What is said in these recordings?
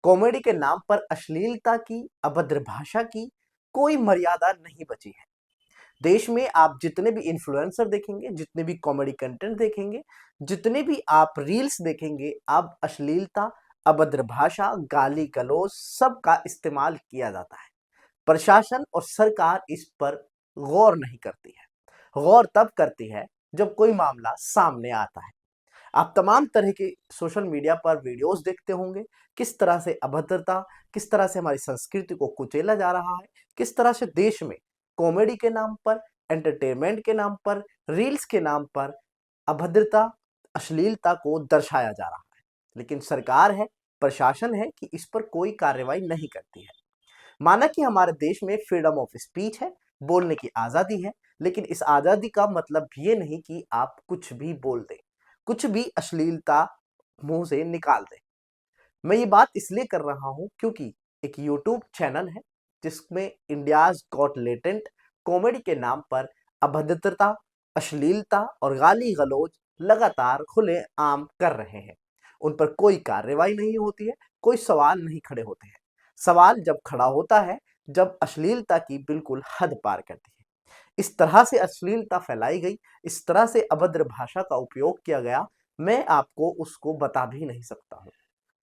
Comedy के नाम पर अश्लीलता की, अभद्र भाषा की कोई मर्यादा नहीं बची है। देश में आप जितने भी इन्फ्लुएंसर देखेंगे, जितने भी कॉमेडी कंटेंट देखेंगे, जितने भी आप रील्स देखेंगे, अब अश्लीलता, अभद्र भाषा, गाली-गलौज सबका इस्तेमाल किया जाता है। प्रशासन और सरकार इस पर गौर नहीं करती है। गौर तब करती है जब कोई मामला सामने आता है। आप तमाम तरह के सोशल मीडिया पर वीडियोस देखते होंगे, किस तरह से अभद्रता, किस तरह से हमारी संस्कृति को कुचेला जा रहा है, किस तरह से देश में कॉमेडी के नाम पर, एंटरटेनमेंट के नाम पर, रील्स के नाम पर अभद्रता, अश्लीलता को दर्शाया जा रहा है। लेकिन सरकार है, प्रशासन है कि इस पर कोई कार्रवाई नहीं करती है। माना कि हमारे देश में फ्रीडम ऑफ स्पीच है, बोलने की आज़ादी है, लेकिन इस आज़ादी का मतलब ये नहीं कि आप कुछ भी बोल दें, कुछ भी अश्लीलता मुँह से निकाल दें। मैं ये बात इसलिए कर रहा हूँ क्योंकि एक यूट्यूब चैनल है, जिसमें इंडियाज़ गॉट टैलेंट कॉमेडी के नाम पर अभद्रता, अश्लीलता और गाली-गलौज लगातार खुलेआम कर रहे हैं। उन पर कोई कार्रवाई नहीं होती है, कोई सवाल नहीं खड़े होते हैं। सवाल जब खड़ा होता है, जब अश्लीलता की बिल्कुल हद पार करती है। इस तरह से अश्लीलता फैलाई गई, इस तरह से अभद्र भाषा का उपयोग किया गया, मैं आपको उसको बता भी नहीं सकता हूँ।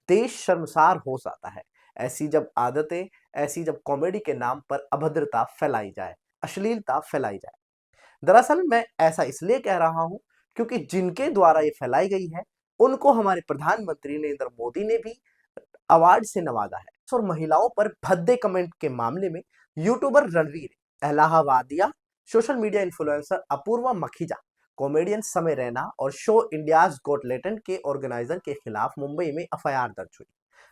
देश शर्मसार हो जाता है। ऐसी जब आदतें, ऐसी जब कॉमेडी के नाम पर अभद्रता फैलाई जाए, अश्लीलता फैलाई जाए। दरअसल मैं ऐसा इसलिए कह रहा हूँ क्योंकि जिनके द्वारा ये फैलाई गई है, उनको हमारे प्रधानमंत्री नरेंद्र मोदी ने भी अवार्ड से नवाजा है। और महिलाओं पर भद्दे कमेंट के मामले में YouTuber Ranveer, Allahbadia, social media influencer Apoorva Makhija, comedian Samay Raina और शो इंडियाज गॉट टैलेंट के ऑर्गेनाइजर के खिलाफ मुंबई में एफआईआर दर्ज हुई।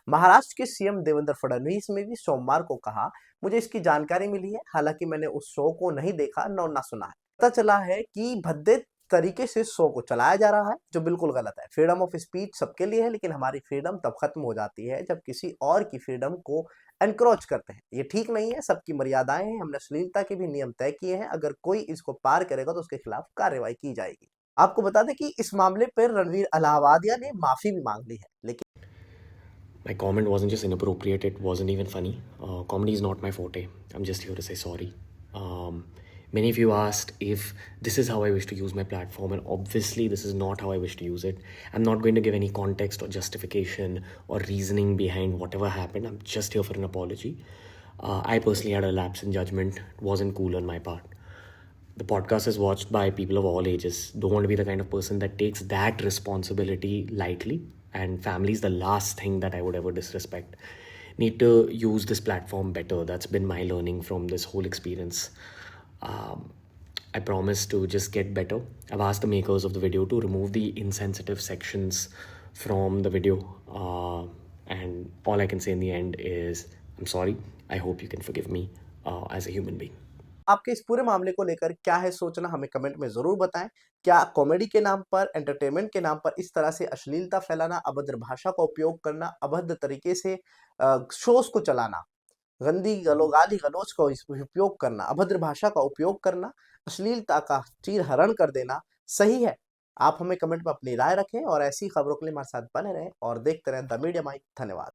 महाराष्ट्र के सीएम देवेंद्र फडणवीस ने भी सोमवार को कहा, मुझे इसकी जानकारी मिली है, हालांकि मैंने उस शो को नहीं देखा न सुना है। पता चला है कि भद्दे तरीके से शो को चलाया जा रहा है, जो बिल्कुल गलत है। फ्रीडम ऑफ स्पीच सबके लिए है, लेकिन हमारी फ्रीडम तब खत्म हो जाती है जब किसी और की फ्रीडम को एनक्रोच करते हैं। ये ठीक नहीं है, सबकी मर्यादाएं हैं, हमने अश्लीलता के भी नियम तय किए हैं। अगर कोई इसको पार करेगा तो उसके खिलाफ कार्रवाई की जाएगी। आपको बता दें कि इस मामले पर रणवीर अलाहाबादिया ने माफी भी मांग ली है, लेकिन My comment wasn't just inappropriate, it wasn't even funny. Comedy is not my forte. I'm just here to say sorry. Many of you asked if this is how I wish to use my platform, and obviously, this is not how I wish to use it. I'm not going to give any context or justification or reasoning behind whatever happened. I'm just here for an apology. I personally had a lapse in judgment. It wasn't cool on my part. The podcast is watched by people of all ages. Don't want to be the kind of person that takes that responsibility lightly. And family is the last thing that I would ever disrespect. Need to use this platform better. That's been my learning from this whole experience. I promise to just get better. I've asked the makers of the video to remove the insensitive sections from the video. And all I can say in the end is, I'm sorry. I hope you can forgive me as a human being. आपके इस पूरे मामले को लेकर क्या है सोचना, हमें कमेंट में ज़रूर बताएं। क्या कॉमेडी के नाम पर, एंटरटेनमेंट के नाम पर इस तरह से अश्लीलता फैलाना, अभद्र भाषा का उपयोग करना, अभद्र तरीके से शोज़ को चलाना, गाली-गलौज का उपयोग करना, अभद्र भाषा का उपयोग करना, अश्लीलता का चीर-हरण कर देना सही है? आप हमें कमेंट में अपनी राय रखें और ऐसी खबरों के लिए हमारे साथ बने रहें और देखते रहें द मीडिया माइक। धन्यवाद।